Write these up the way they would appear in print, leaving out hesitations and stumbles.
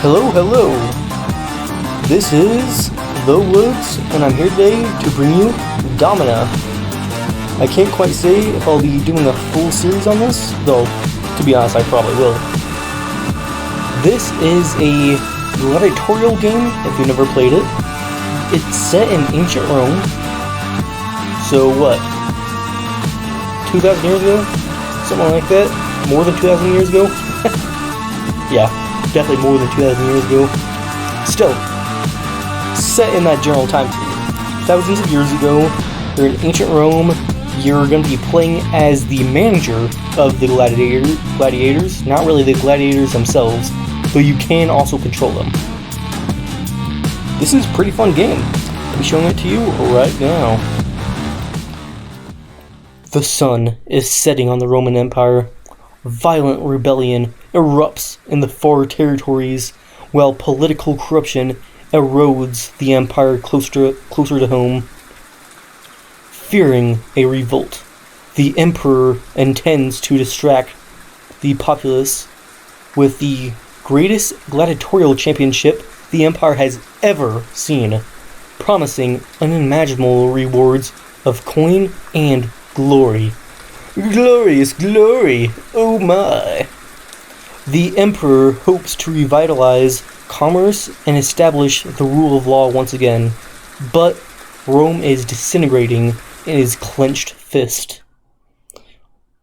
Hello, hello! This is TheWoods, and I'm here today to bring you Domina. I can't quite say if I'll be doing a full series on this, though, to be honest, I probably will. This is a gladiatorial game, if you've never played it. It's set in ancient Rome. So what? 2,000 years ago? Something like that? More than 2,000 years ago? Yeah, definitely more than 2,000 years ago. Still, set in that general time period. Thousands of years ago, you're in ancient Rome. You're going to be playing as the manager of the gladiators. Not really the gladiators themselves, though you can also control them. This is a pretty fun game. I'll be showing it to you right now. The sun is setting on the Roman Empire. Violent rebellion erupts in the far territories, while political corruption erodes the empire closer to home. Fearing a revolt, the emperor intends to distract the populace with the greatest gladiatorial championship the empire has ever seen, promising unimaginable rewards of coin and glory. Glorious glory! Oh my! The emperor hopes to revitalize commerce and establish the rule of law once again, but Rome is disintegrating in his clenched fist.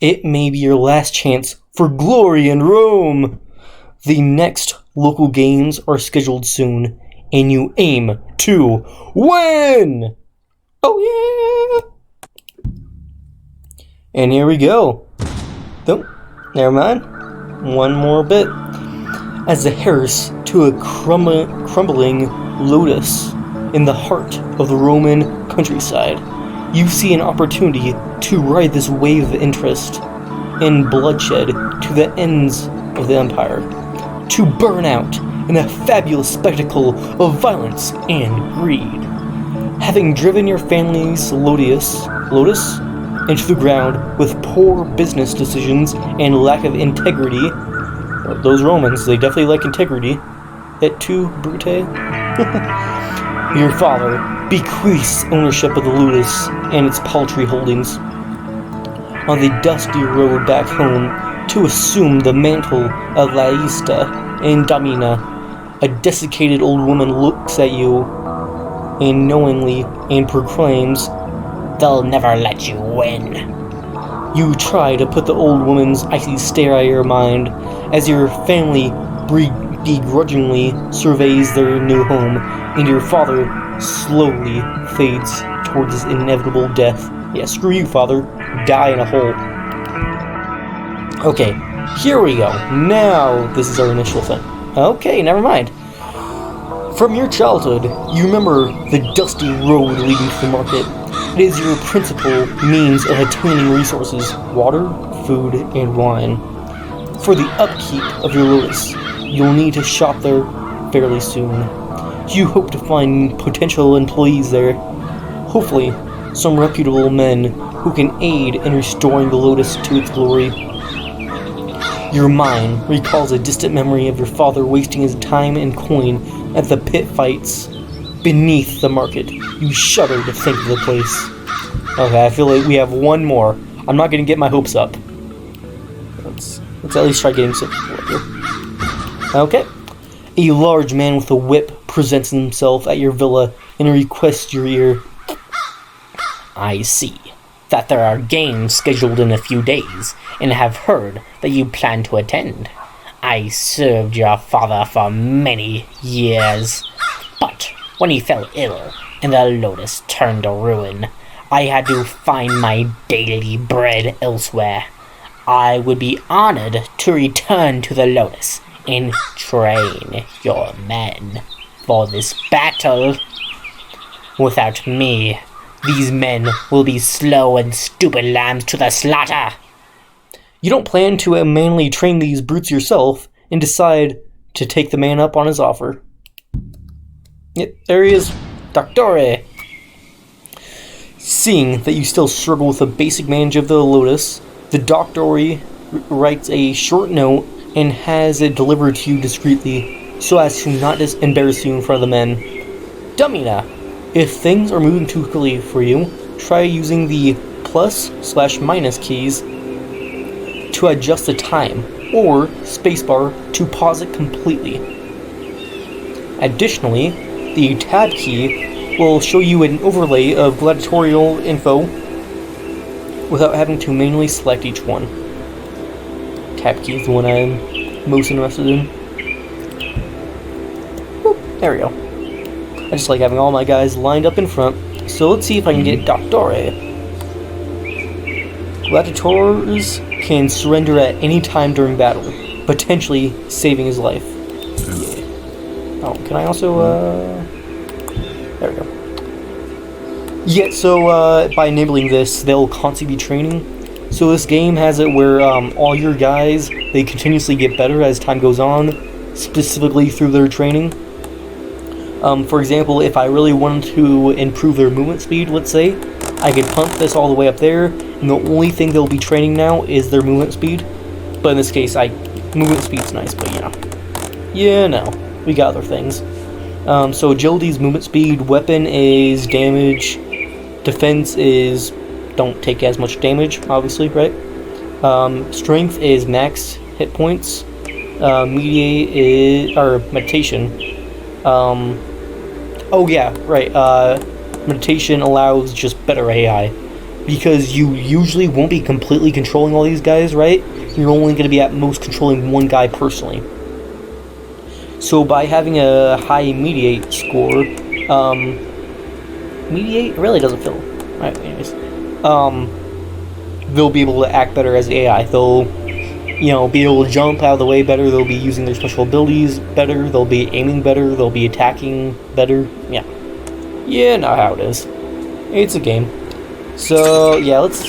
It may be your last chance for glory in Rome! The next local games are scheduled soon, and you aim to win! Oh yeah! And here we go. Oh, never mind. One more bit. As the heiress to a crumbling lotus in the heart of the Roman countryside, you see an opportunity to ride this wave of interest and bloodshed to the ends of the empire, to burn out in a fabulous spectacle of violence and greed. Having driven your family's lotus into the ground with poor business decisions and lack of integrity. Those Romans, they definitely like integrity. Et tu, Brute? Your father bequeaths ownership of the Lotus and its paltry holdings. On the dusty road back home to assume the mantle of Laista in Domina, a desiccated old woman looks at you and knowingly and proclaims, "They'll never let you win." You try to put the old woman's icy stare out of your mind as your family begrudgingly surveys their new home, and your father slowly fades towards his inevitable death. Yeah, screw you, father. Die in a hole. Okay, here we go. Now, this is our initial thing. Okay, never mind. From your childhood, you remember the dusty road leading to the market. It is your principal means of attaining resources, water, food, and wine. For the upkeep of your lotus, you'll need to shop there fairly soon. You hope to find potential employees there, hopefully some reputable men who can aid in restoring the lotus to its glory. Your mind recalls a distant memory of your father wasting his time and coin at the pit fights beneath the market. You shudder to think of the place. Okay, I feel like we have one more. I'm not going to get my hopes up. Let's at least try getting some here. Okay. A large man with a whip presents himself at your villa and requests your ear. I see that there are games scheduled in a few days, and have heard that you plan to attend. I served your father for many years, but when he fell ill and the lotus turned to ruin, I had to find my daily bread elsewhere. I would be honored to return to the lotus and train your men for this battle. Without me, these men will be slow and stupid lambs to the slaughter. You don't plan to manually train these brutes yourself and decide to take the man up on his offer. Yep, there he is. Doctore! Seeing that you still struggle with the basic manage of the lotus, the Doctore writes a short note and has it delivered to you discreetly, so as to not embarrass you in front of the men. Domina. If things are moving too quickly for you, try using the +/- keys to adjust the time, or spacebar to pause it completely. Additionally, the tab key will show you an overlay of gladiatorial info without having to manually select each one. Tab key is the one I'm most interested in. Whoop, there we go. I just like having all my guys lined up in front. So let's see if I can get Doctore. Gladiators can surrender at any time during battle, potentially saving his life. Yeah. Oh, can I also, there we go. Yeah, so, by enabling this, they'll constantly be training. So this game has it where, all your guys, they continuously get better as time goes on, specifically through their training. For example, if I really wanted to improve their movement speed, let's say, I could pump this all the way up there, and the only thing they'll be training now is their movement speed. But in this case, movement speed's nice, but yeah, no, we got other things. So agility is movement speed, weapon is damage, defense is don't take as much damage, obviously, right? Strength is max hit points, meditation. Oh yeah, right, meditation allows just better AI, because you usually won't be completely controlling all these guys, right? You're only going to be at most controlling one guy personally. So by having a high mediate score, mediate really doesn't feel right. Anyways, they'll be able to act better as AI. They'll, be able to jump out of the way better. They'll be using their special abilities better. They'll be aiming better. They'll be attacking better. Yeah, not how it is. It's a game. So yeah, let's.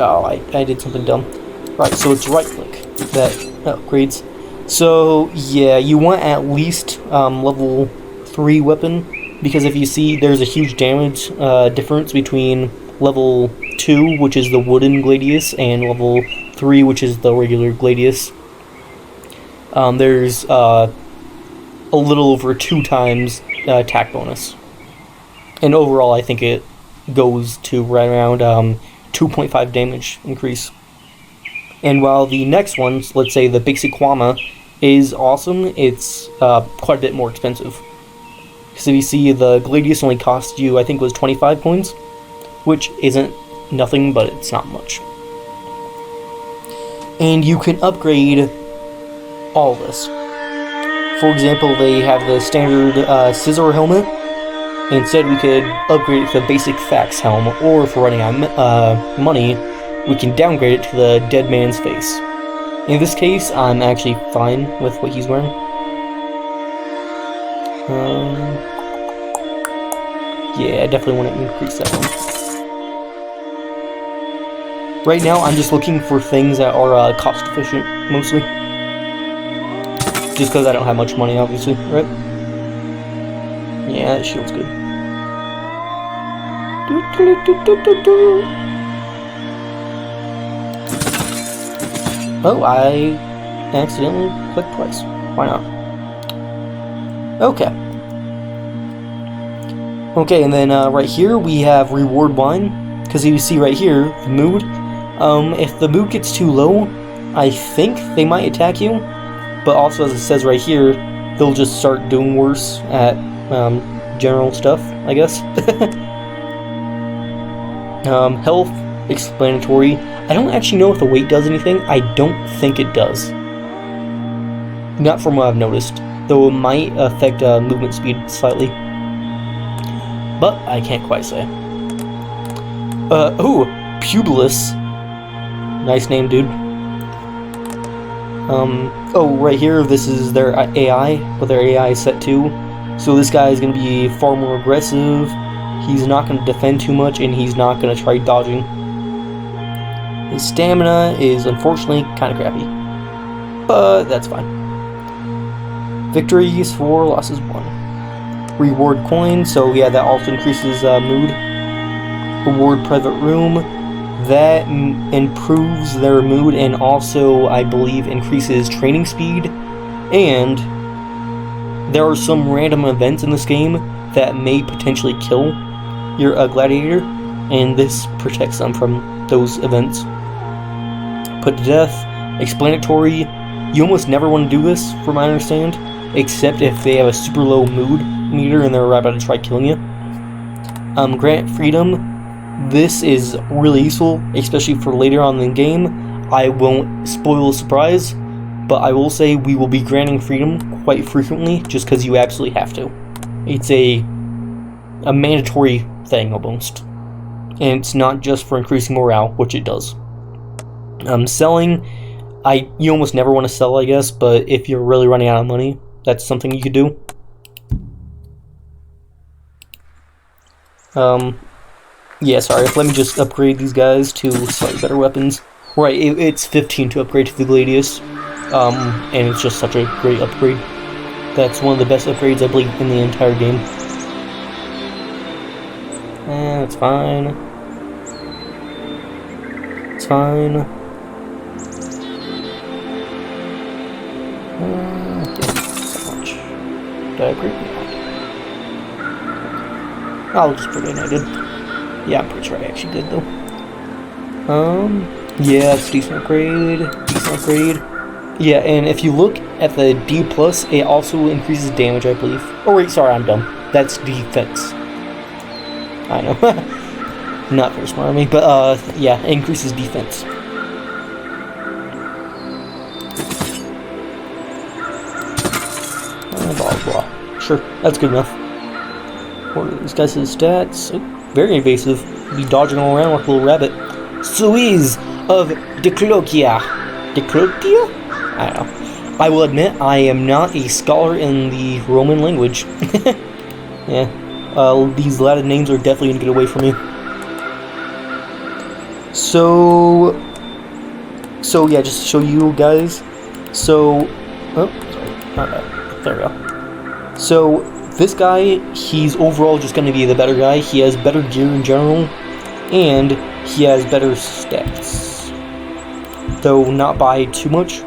I did something dumb. Right, so it's right click that upgrades. So yeah, you want at least level 3 weapon, because if you see, there's a huge damage difference between level 2, which is the wooden gladius, and level 3, which is the regular gladius. There's a little over 2 times attack bonus, and overall I think it goes to right around 2.5 damage increase. And while the next ones, let's say the basic Kwama, is awesome, it's quite a bit more expensive. Because if you see, the Gladius only cost you, I think it was 25 coins, which isn't nothing, but it's not much. And you can upgrade all this. For example, they have the standard scissor helmet. Instead, we could upgrade it to the basic fax helm, or if we're running out of money, we can downgrade it to the dead man's face. In this case, I'm actually fine with what he's wearing. Yeah, I definitely want to increase that one. Right now, I'm just looking for things that are cost efficient, mostly. Just because I don't have much money, obviously, right? Yeah, that shield's good. Oh, I accidentally clicked twice. Why not? Okay. Okay, and then right here we have reward wine. Because you see right here, the mood. If the mood gets too low, I think they might attack you. But also, as it says right here, they'll just start doing worse at general stuff, I guess. Health, explanatory. I don't actually know if the weight does anything. I don't think it does. Not from what I've noticed. Though it might affect movement speed slightly. But I can't quite say. Ooh, Publius. Nice name, dude. Oh, right here, this is their AI, but their AI is set to. So this guy is going to be far more aggressive. He's not going to defend too much, and he's not going to try dodging. His stamina is unfortunately kind of crappy, but that's fine. Victories 4, losses 1. Reward coin, so yeah, that also increases mood. Reward private room, that improves their mood and also, I believe, increases training speed And there are some random events in this game that may potentially kill your gladiator, and this protects them from those events. Put to death, explanatory. You almost never want to do this, from what I understand, except if they have a super low mood meter and they're about to try killing you. Grant freedom. This is really useful, especially for later on in the game. I won't spoil the surprise, but I will say we will be granting freedom quite frequently, just because you absolutely have to. It's a mandatory thing, almost. And it's not just for increasing morale, which it does. Selling, you almost never want to sell, I guess, but if you're really running out of money, that's something you could do. Yeah, sorry, let me just upgrade these guys to slightly better weapons. Right, it's 15 to upgrade to the Gladius, and it's just such a great upgrade. That's one of the best upgrades, I believe, in the entire game. It's fine. It's fine. So much. Did I upgrade? I'll just put in I did. Yeah, I'm pretty sure I actually did, though. Yeah, it's decent upgrade. Yeah, and if you look at the D+, it also increases damage, I believe. Oh wait, sorry, I'm dumb. That's defense. I know. Not very smart of me, but yeah, it increases defense. Blah, blah. Sure, that's good enough. What are these guys' stats? Oh, very invasive. Be dodging all around like a little rabbit. Suisse of Declokia. Declokia? I don't know. I will admit I am not a scholar in the Roman language. Yeah. These Latin names are definitely gonna get away from me. So yeah, just to show you guys. Oh, sorry, not that. There we go. So this guy, he's overall just gonna be the better guy. He has better gear in general, and he has better stats. Though not by too much.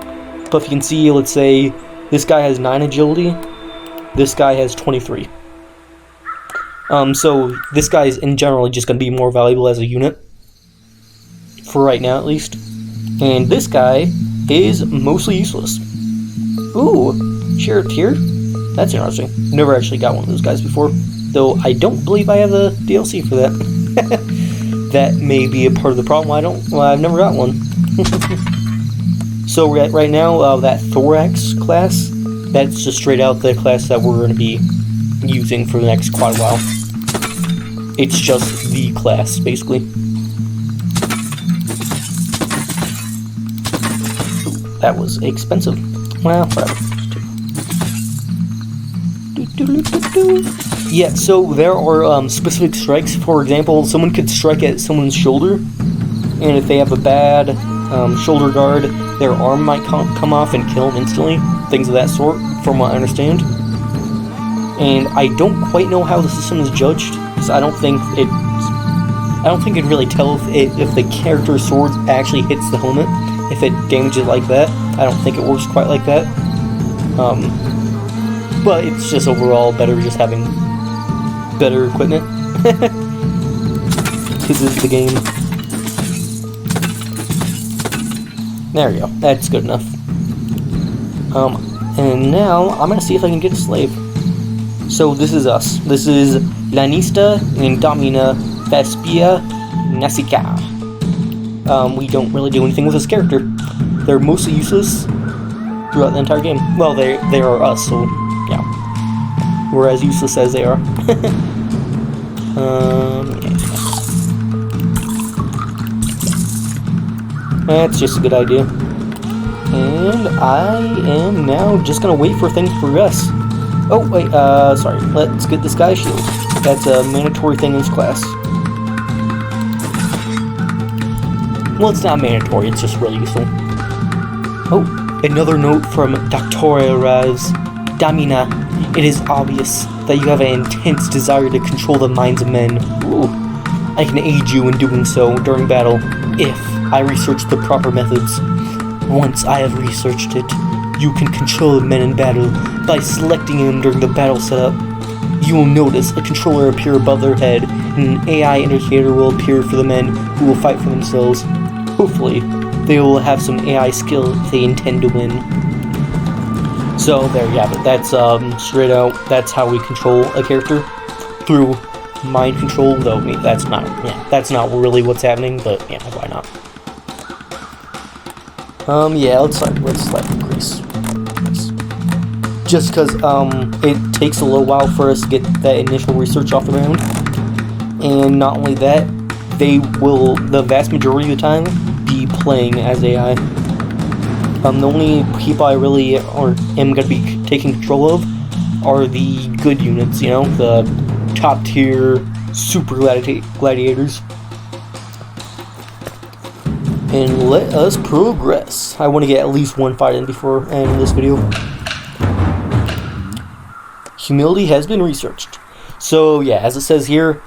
But if you can see, let's say this guy has 9 agility, this guy has 23. So this guy is in general just going to be more valuable as a unit, for right now at least. And this guy is mostly useless. Ooh, charioteer? That's interesting. Never actually got one of those guys before, though I don't believe I have the DLC for that. That may be a part of the problem. I've never got one. So right now, that thorax class, that's just straight out the class that we're going to be using for the next quite a while. It's just the class, basically. Ooh, that was expensive. Well, whatever. Yeah, so there are specific strikes. For example, someone could strike at someone's shoulder, and if they have a bad shoulder guard, their arm might come off and kill them instantly. Things of that sort, from what I understand. And I don't quite know how the system is judged, because I don't think it really tells if the character's sword actually hits the helmet, if it damages like that. I don't think it works quite like that. But it's just overall better just having better equipment. This is the game. There we go. That's good enough. And now I'm gonna see if I can get a slave. So this is us. This is Lanista and Domina Vespia Nasica. We don't really do anything with this character. They're mostly useless throughout the entire game. Well, they are us, so yeah. We're as useless as they are. Yeah. That's just a good idea. And I am now just gonna wait for things to progress. Oh, wait, sorry. Let's get this guy's shield. That's a mandatory thing in this class. Well, it's not mandatory, it's just really useful. Oh, another note from Doctora arrives. Domina, it is obvious that you have an intense desire to control the minds of men. Ooh. I can aid you in doing so during battle, if I research the proper methods. Once I have researched it, you can control the men in battle by selecting them during the battle setup. You will notice a controller appear above their head, and an AI indicator will appear for the men who will fight for themselves. Hopefully, they will have some AI skill if they intend to win. So there you have it. That's straight out. That's how we control a character through mind control. Though that's not really what's happening. But yeah, why not? Yeah, let's increase. Just because it takes a little while for us to get that initial research off the ground, and not only that, they will the vast majority of the time be playing as AI. The only people I really am going to be taking control of are the good units, you know, the top tier super gladiators. And let us progress. I want to get at least one fight in before ending this video. Humility has been researched. So yeah, as it says here,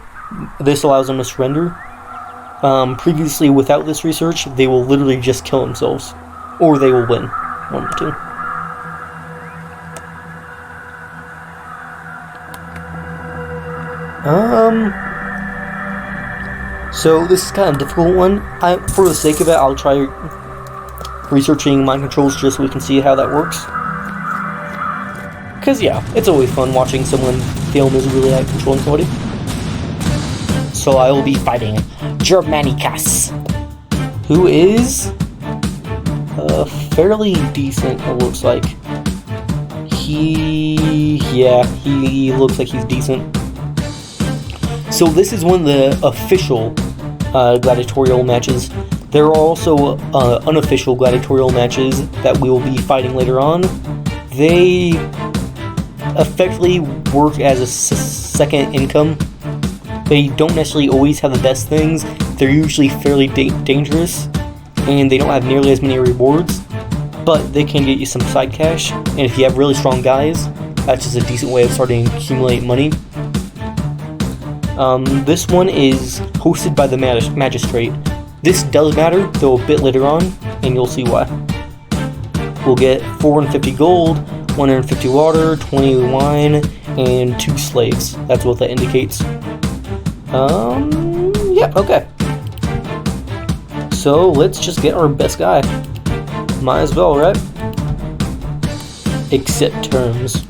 this allows them to surrender. Previously, without this research, they will literally just kill themselves. Or they will win. One of the two. So this is kind of a difficult one. For the sake of it, I'll try researching mind controls just so we can see how that works. Because yeah, it's always fun watching someone fail miserably at controlling somebody. So I will be fighting Germanicus, who is fairly decent, it looks like. He looks like he's decent. So this is one of the official gladiatorial matches. There are also unofficial gladiatorial matches that we will be fighting later on. They effectively work as a second income. They don't necessarily always have the best things. They're usually fairly dangerous, and they don't have nearly as many rewards, but they can get you some side cash, and if you have really strong guys, that's just a decent way of starting to accumulate money. This one is hosted by the magistrate. This does matter, though a bit later on, and you'll see why. We'll get 450 gold, 150 water, 20 wine, and 2 slaves. That's what that indicates. Yeah, okay. So let's just get our best guy. Might as well, right? Accept terms.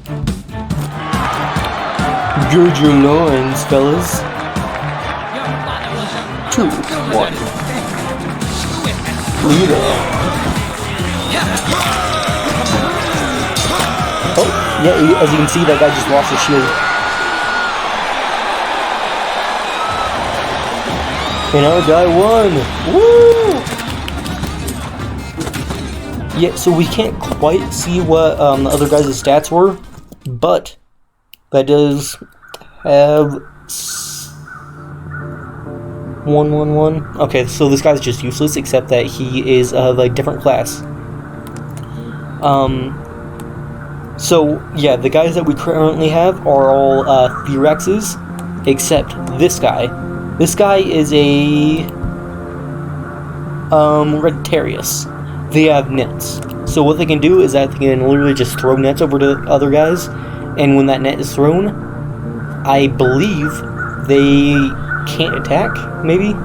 Gird your loins, fellas. 2, 1. Leader. Oh, yeah, as you can see, that guy just lost his shield. And our guy won! Woo! Yeah, so we can't quite see what the other guys' stats were, but that does have 111. Okay, so this guy's just useless, except that he is of a different class. So yeah, the guys that we currently have are all Theraxes, except this guy. This guy is a Reditarius. They have nets. So what they can do is that they can literally just throw nets over to other guys, and when that net is thrown, I believe they can't attack, maybe?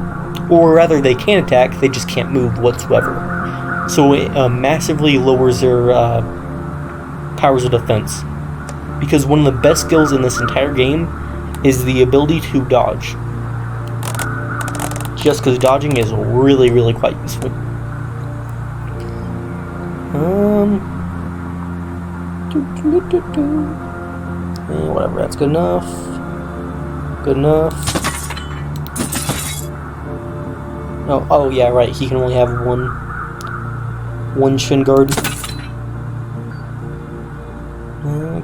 Or rather, they can attack, they just can't move whatsoever. So it massively lowers their powers of defense. Because one of the best skills in this entire game is the ability to dodge. Just because dodging is really, really quite useful. Whatever, that's good enough. Good enough. Oh yeah, right, he can only have one shin guard.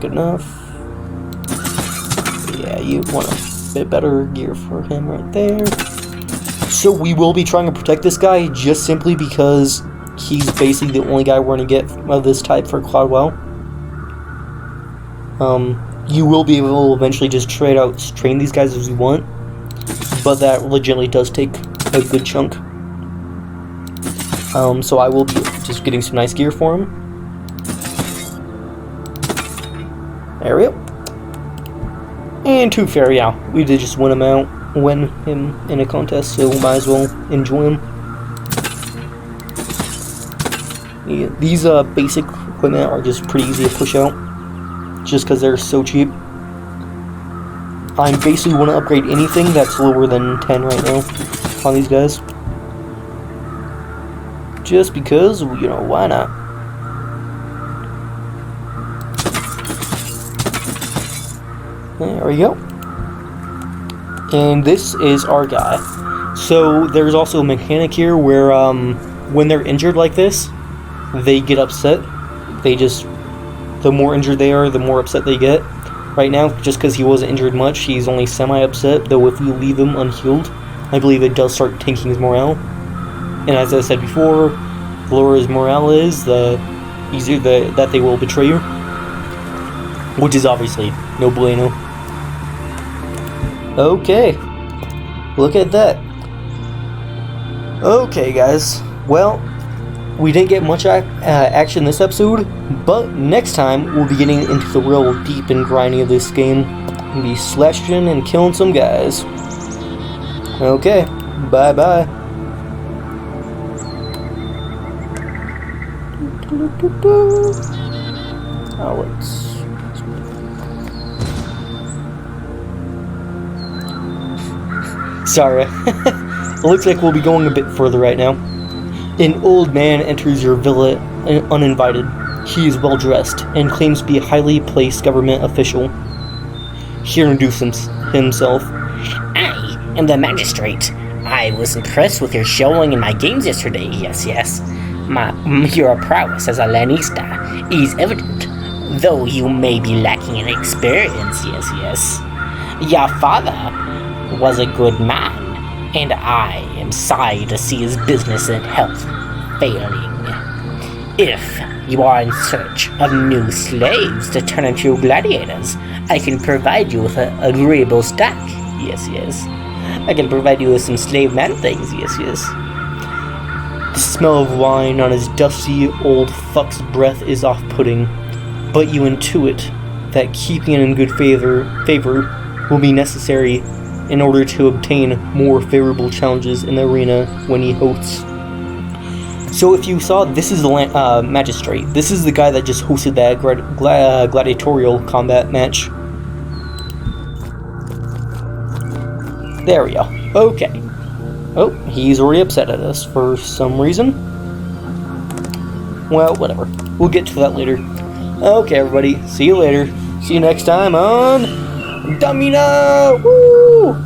Good enough. Yeah, you want a bit better gear for him right there. So we will be trying to protect this guy just simply because he's basically the only guy we're going to get of this type for quite a while. You will be able to eventually just train these guys as you want, but that legitimately does take a good chunk. So I will be just getting some nice gear for him. There we go. And to fair, yeah, we did just win him in a contest, so might as well enjoy him. Yeah, these basic equipment are just pretty easy to push out, just because they're so cheap. I basically want to upgrade anything that's lower than 10 right now on these guys. Just because, you know, why not? There we go. And this is our guy. So there's also a mechanic here where when they're injured like this, they get upset. The more injured they are, the more upset they get. Right now, just because he wasn't injured much, he's only semi-upset, though if we leave him unhealed, I believe it does start tanking his morale. And as I said before, the lower his morale is, the easier that they will betray you. Which is obviously no bueno. Okay, look at that. Okay, guys, well, we didn't get much action this episode, but next time we'll be getting into the real deep and grinding of this game. We'll be slashing and killing some guys. Okay, bye-bye. Oh, let's... Sorry. It looks like we'll be going a bit further right now. An old man enters your villa uninvited. He is well dressed and claims to be a highly placed government official. He introduces himself. I am the magistrate. I was impressed with your showing in my games yesterday. Yes. Your prowess as a lanista is evident, though you may be lacking in experience. Yes. Your father was a good man, and I am sorry to see his business and health failing. If you are in search of new slaves to turn into gladiators, I can provide you with an agreeable stock. Yes. I can provide you with some slave man things. Yes. The smell of wine on his dusty old fuck's breath is off-putting, but you intuit that keeping it in good favor will be necessary in order to obtain more favorable challenges in the arena when he hosts. So if you saw, this is the magistrate. This is the guy that just hosted that gladiatorial combat match. There we go. Okay. Oh, he's already upset at us for some reason. Well, whatever. We'll get to that later. Okay, everybody. See you later. See you next time on Domina! Woo!